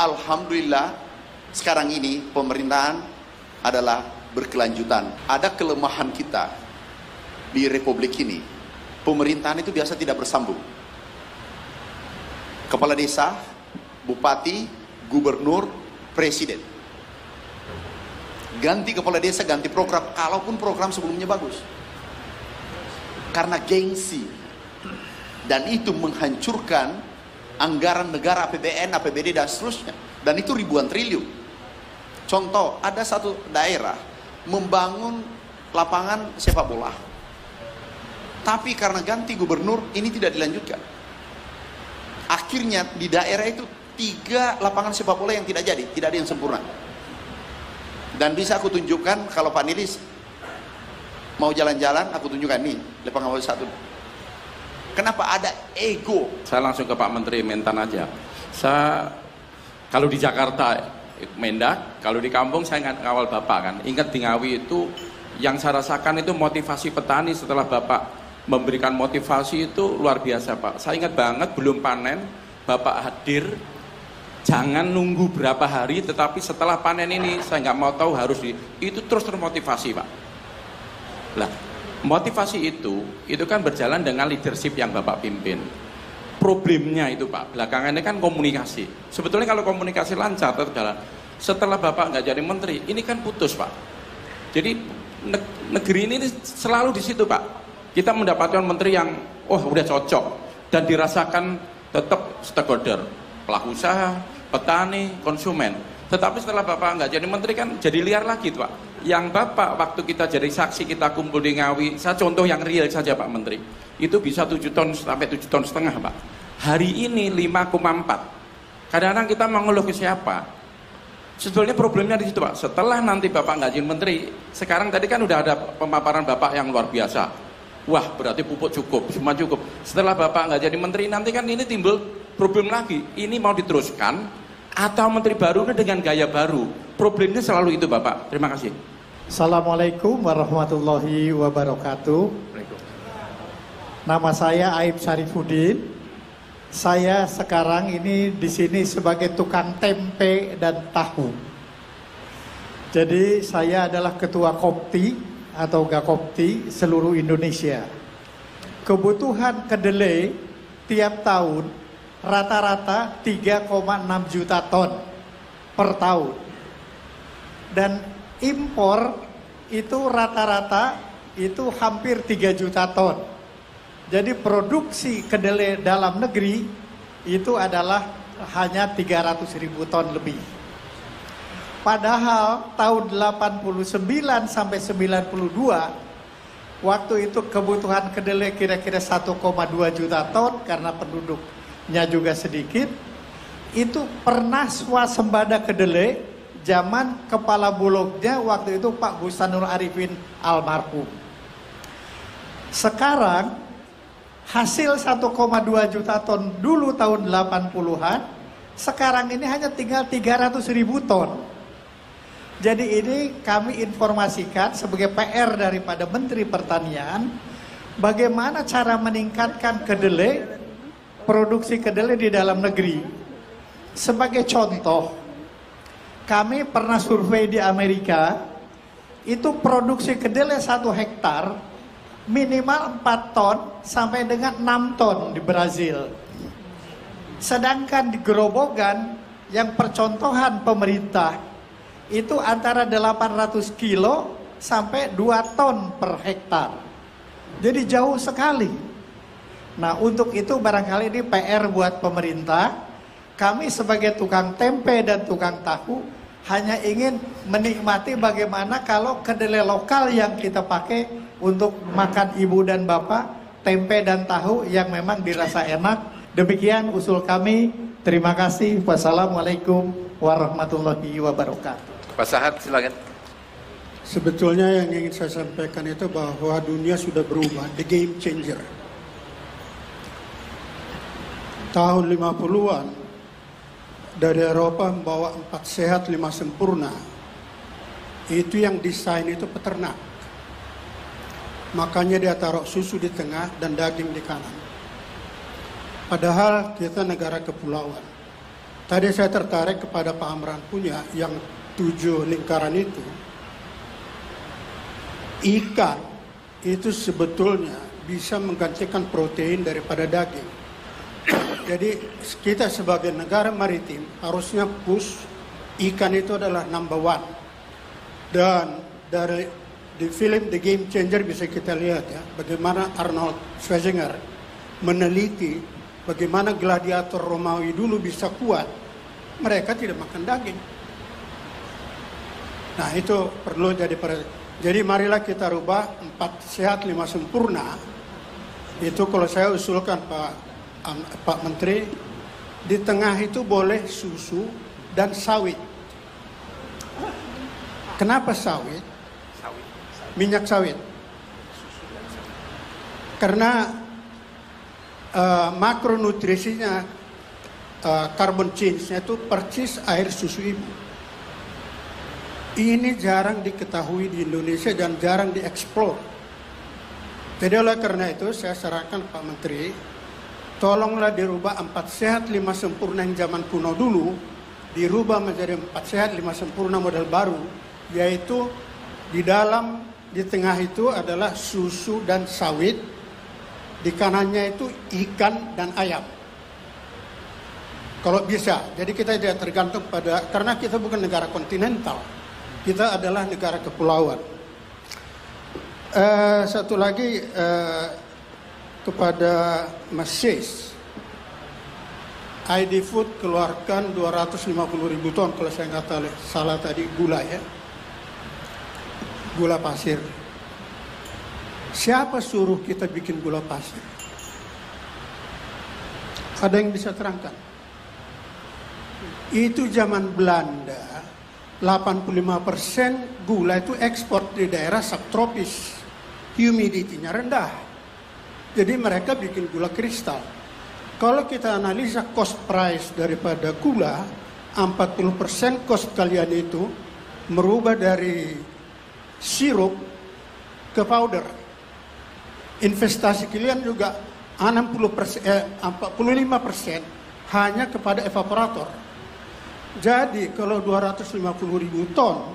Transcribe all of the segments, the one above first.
alhamdulillah sekarang ini pemerintahan adalah berkelanjutan. Ada kelemahan kita di republik ini. Pemerintahan itu biasa tidak bersambung. Kepala desa, bupati, gubernur, presiden. Ganti kepala desa, ganti program, kalaupun program sebelumnya bagus. Karena gengsi. Dan itu menghancurkan anggaran negara, APBN, APBD, dan seterusnya. Dan itu ribuan triliun. Contoh, ada satu daerah membangun lapangan sepak bola. Tapi karena ganti gubernur, ini tidak dilanjutkan. Akhirnya di daerah itu 3 lapangan sepak bola yang tidak jadi, tidak ada yang sempurna. Dan bisa aku tunjukkan, kalau Pak Nilis mau jalan-jalan, aku tunjukkan nih, lapangan bola 1. Kenapa ada ego? Saya langsung ke Pak Menteri Mentan aja. Kalau di Jakarta Mendak, kalau di kampung saya ngawal Bapak kan. Ingat di Ngawi itu yang saya rasakan itu motivasi petani setelah Bapak memberikan motivasi itu luar biasa Pak. Saya ingat banget belum panen Bapak hadir, jangan nunggu berapa hari, tetapi setelah panen ini saya nggak mau tahu harus itu terus termotivasi Pak. Lah motivasi itu kan berjalan dengan leadership yang Bapak pimpin. Problemnya itu Pak, belakangan ini kan komunikasi. Sebetulnya kalau komunikasi lancar tetap jalan. Setelah Bapak nggak jadi menteri, ini kan putus Pak. Jadi negeri ini selalu di situ Pak. Kita mendapatkan menteri yang udah cocok dan dirasakan tetap stakeholder, pelaku usaha, petani, konsumen. Tetapi setelah Bapak nggak jadi menteri kan jadi liar lagi Pak. Yang Bapak waktu kita jadi saksi, kita kumpul di Ngawi, saya contoh yang real saja Pak Menteri, itu bisa 7 ton sampai 7,5 ton Pak. Hari ini 5,4. Kadang-kadang kita mengeluh ke siapa? Sebetulnya problemnya di situ Pak. Setelah nanti Bapak nggak jadi menteri, sekarang tadi kan udah ada pemaparan Bapak yang luar biasa. Wah berarti pupuk cukup, semua cukup. Setelah Bapak nggak jadi menteri, nanti kan ini timbul problem lagi. Ini mau diteruskan atau menteri baru dengan gaya baru? Problemnya selalu itu Bapak. Terima kasih. Assalamualaikum warahmatullahi wabarakatuh. Nama saya Aib Syarifuddin. Saya sekarang ini di sini sebagai tukang tempe dan tahu. Jadi saya adalah ketua Kopti atau Gakopti seluruh Indonesia. Kebutuhan kedelai tiap tahun rata-rata 3,6 juta ton per tahun. Dan impor itu rata-rata itu hampir 3 juta ton. Jadi produksi kedelai dalam negeri itu adalah hanya 300.000 ton lebih. Padahal tahun 89 sampai 92 waktu itu kebutuhan kedelai kira-kira 1,2 juta ton karena penduduknya juga sedikit. Itu pernah swasembada kedelai zaman kepala bulognya waktu itu Pak Bustanul Arifin almarhum. Sekarang hasil 1,2 juta ton dulu tahun 80-an, sekarang ini hanya tinggal 300.000 ton. Jadi ini kami informasikan sebagai PR daripada Menteri Pertanian, bagaimana cara meningkatkan kedelai, produksi kedelai di dalam negeri. Sebagai contoh, kami pernah survei di Amerika, itu produksi kedelai 1 hektar minimal 4 ton sampai dengan 6 ton di Brazil. Sedangkan di Gerobogan yang percontohan pemerintah itu antara 800 kilo sampai 2 ton per hektar. Jadi jauh sekali. Nah untuk itu barangkali ini PR buat pemerintah. Kami sebagai tukang tempe dan tukang tahu hanya ingin menikmati bagaimana kalau kedelai lokal yang kita pakai untuk makan ibu dan bapak, tempe dan tahu yang memang dirasa enak. Demikian usul kami. Terima kasih. Wassalamualaikum warahmatullahi wabarakatuh. Pak Sahat silakan. Sebetulnya yang ingin saya sampaikan itu bahwa dunia sudah berubah, the game changer. Tahun 50-an dari Eropa membawa 4 sehat 5 sempurna. Itu yang desain itu peternak. Makanya dia taruh susu di tengah dan daging di kanan. Padahal kita negara kepulauan. Tadi saya tertarik kepada Pak Amran punya yang 7 lingkaran itu. Ikan itu sebetulnya bisa menggantikan protein daripada daging. Jadi kita sebagai negara maritim harusnya push ikan itu adalah number one. Dan di film The Game Changer bisa kita lihat ya, bagaimana Arnold Schwarzenegger meneliti bagaimana gladiator Romawi dulu bisa kuat. Mereka tidak makan daging. Nah itu perlu jadi Jadi marilah kita rubah 4 sehat 5 sempurna. Itu kalau saya usulkan Pak Menteri, di tengah itu boleh susu dan sawit. Kenapa sawit? Minyak sawit. Karena makronutrisinya, carbon change-nya itu persis air susu ibu. Ini jarang diketahui di Indonesia dan jarang dieksplor. Jadi oleh karena itu saya sarankan Pak Menteri, tolonglah dirubah 4 sehat 5 sempurna yang zaman kuno dulu, dirubah menjadi 4 sehat 5 sempurna model baru, yaitu di tengah itu adalah susu dan sawit, di kanannya itu ikan dan ayam. Kalau bisa, jadi kita tidak tergantung karena kita bukan negara kontinental, kita adalah negara kepulauan. Satu lagi kepada Mas Sis, ID Food keluarkan 250.000 ton kalau saya nggak salah tadi gula ya, gula pasir. Siapa suruh kita bikin gula pasir? Ada yang bisa terangkan? Itu zaman Belanda, 85% gula itu ekspor di daerah subtropis, humidity-nya rendah. Jadi mereka bikin gula kristal. Kalau kita analisa cost price daripada gula, 40% cost kalian itu merubah dari sirup ke powder. Investasi kalian juga 45% hanya kepada evaporator. Jadi kalau 250.000 ton,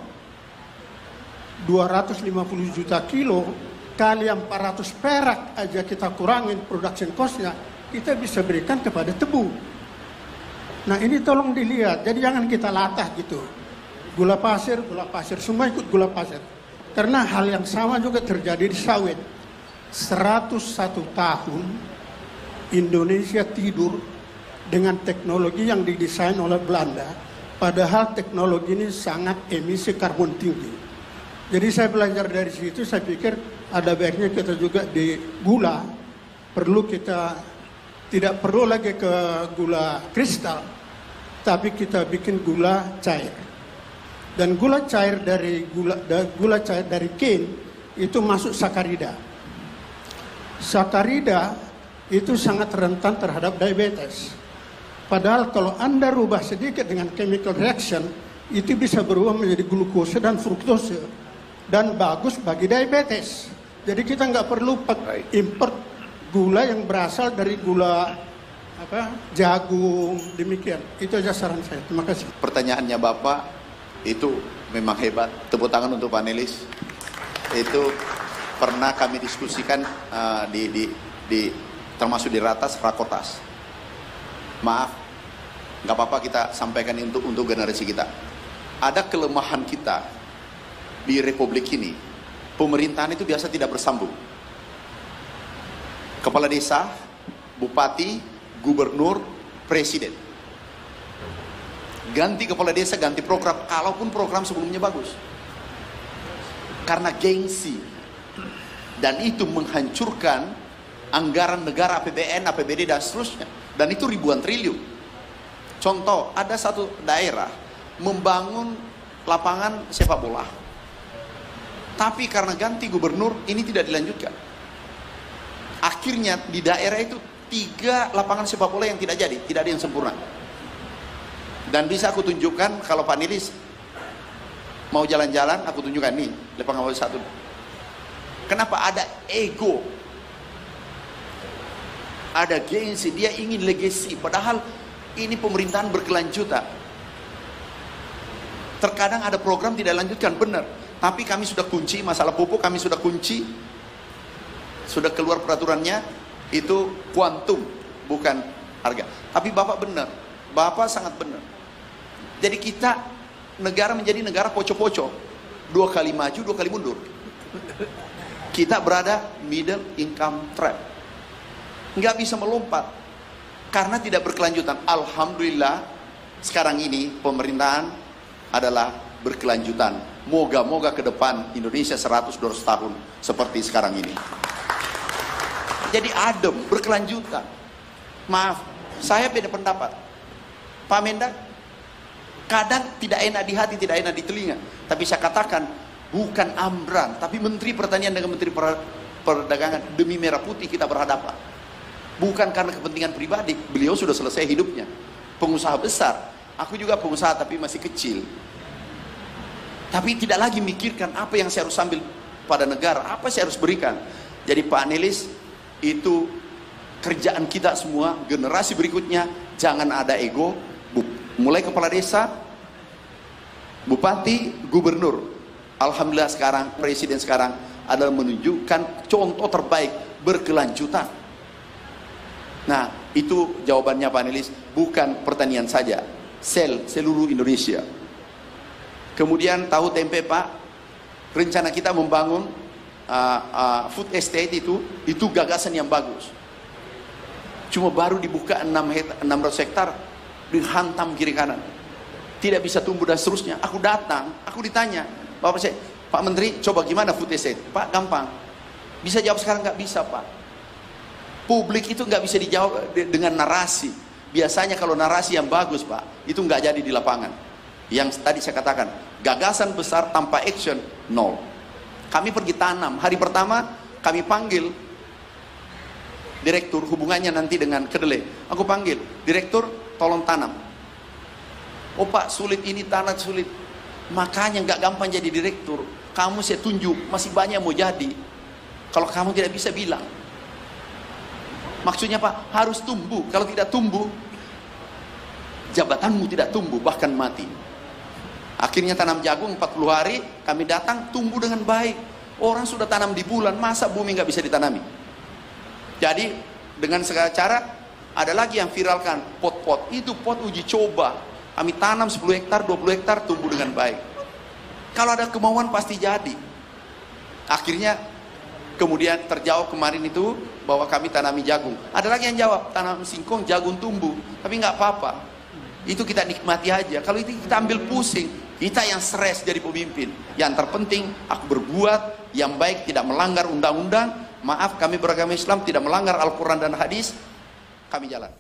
250 juta kilo, kali 400 perak aja kita kurangin production cost-nya, kita bisa berikan kepada tebu. Nah ini tolong dilihat, jadi jangan kita latah gitu. Gula pasir, semua ikut gula pasir. Karena hal yang sama juga terjadi di sawit. 101 tahun Indonesia tidur dengan teknologi yang didesain oleh Belanda, padahal teknologi ini sangat emisi karbon tinggi. Jadi saya belajar dari situ, saya pikir ada baiknya kita juga di gula, tidak perlu lagi ke gula kristal, tapi kita bikin gula cair. Dan gula cair dari cane itu masuk sakarida. Sakarida itu sangat rentan terhadap diabetes. Padahal kalau Anda rubah sedikit dengan chemical reaction, itu bisa berubah menjadi glukosa dan fruktose, dan bagus bagi diabetes. Jadi kita nggak perlu import gula yang berasal dari gula jagung, demikian. Itu aja saran saya. Terima kasih. Pertanyaannya Bapak itu memang hebat. Tepuk tangan untuk panelis. Itu pernah kami diskusikan termasuk di Rakortas. Maaf, nggak apa-apa kita sampaikan untuk generasi kita. Ada kelemahan kita di Republik ini. Pemerintahan itu biasa tidak bersambung. Kepala desa, bupati, gubernur, presiden. Ganti kepala desa, ganti program, kalaupun program sebelumnya bagus. Karena gengsi. Dan itu menghancurkan anggaran negara, APBN, APBD, dan seterusnya. Dan itu ribuan triliun. Contoh, ada satu daerah membangun lapangan sepak bola. Tapi karena ganti gubernur, ini tidak dilanjutkan. Akhirnya di daerah itu 3 lapangan sepak bola yang tidak jadi, tidak ada yang sempurna. Dan bisa aku tunjukkan, kalau Pak Nilis mau jalan-jalan, aku tunjukkan nih, lapangan bola 1. Kenapa? Ada ego, ada gengsi, dia ingin legacy. Padahal Ini pemerintahan berkelanjutan. Terkadang ada program tidak lanjutkan, benar. Tapi kami sudah kunci, masalah pupuk kami sudah kunci. Sudah keluar peraturannya, itu kuantum, bukan harga. Tapi Bapak benar, Bapak sangat benar. Jadi kita, negara menjadi negara poco-poco. 2 kali maju, 2 kali mundur. Kita berada middle income trap. Nggak bisa melompat. Karena tidak berkelanjutan. Alhamdulillah, sekarang ini pemerintahan adalah berkelanjutan. Moga-moga ke depan Indonesia 100-200 tahun seperti sekarang ini. Jadi adem, berkelanjutan. Maaf, saya beda pendapat. Pak Mendak, kadang tidak enak di hati, tidak enak di telinga. Tapi saya katakan, bukan Amran, tapi Menteri Pertanian dengan Menteri Perdagangan, demi merah putih kita berhadapan. Bukan karena kepentingan pribadi, beliau sudah selesai hidupnya. Pengusaha besar, aku juga pengusaha tapi masih kecil. Tapi tidak lagi mikirkan apa yang saya harus ambil pada negara, apa saya harus berikan. Jadi Pak Anelis, itu kerjaan kita semua, generasi berikutnya, jangan ada ego. Mulai kepala desa, bupati, gubernur. Alhamdulillah sekarang, presiden sekarang adalah menunjukkan contoh terbaik berkelanjutan. Nah, itu jawabannya Pak Anelis, bukan pertanian saja, seluruh Indonesia. Kemudian tahu tempe Pak, rencana kita membangun food estate itu gagasan yang bagus. Cuma baru dibuka 600 hektar, dihantam kiri kanan. Tidak bisa tumbuh dan seterusnya. Aku datang, aku ditanya, Pak Menteri, coba gimana food estate? Pak, gampang. Bisa jawab sekarang? Nggak bisa Pak. Publik itu nggak bisa dijawab dengan narasi. Biasanya kalau narasi yang bagus Pak, itu nggak jadi di lapangan. Yang tadi saya katakan, gagasan besar tanpa action, nol. Kami pergi tanam, hari pertama kami panggil direktur, hubungannya nanti dengan kedelai. Aku panggil, direktur tolong tanam. Oh Pak, sulit ini, tanah sulit. Makanya nggak gampang jadi direktur. Kamu saya tunjuk, masih banyak mau jadi. Kalau kamu tidak bisa bilang. Maksudnya Pak, harus tumbuh. Kalau tidak tumbuh, jabatanmu tidak tumbuh, bahkan mati. Akhirnya tanam jagung 40 hari, kami datang, tumbuh dengan baik. Orang sudah tanam di bulan, masa bumi nggak bisa ditanami? Jadi, dengan segala cara, ada lagi yang viralkan, pot-pot. Itu pot uji coba. Kami tanam 10 hektar, 20 hektar, tumbuh dengan baik. Kalau ada kemauan pasti jadi. Akhirnya, kemudian terjawab kemarin itu, bahwa kami tanami jagung. Ada lagi yang jawab, tanam singkong, jagung tumbuh. Tapi nggak apa-apa. Itu kita nikmati aja. Kalau itu kita ambil pusing, kita yang stres jadi pemimpin. Yang terpenting, aku berbuat yang baik, tidak melanggar undang-undang. Maaf, kami beragama Islam tidak melanggar Al-Quran dan hadis. Kami jalan.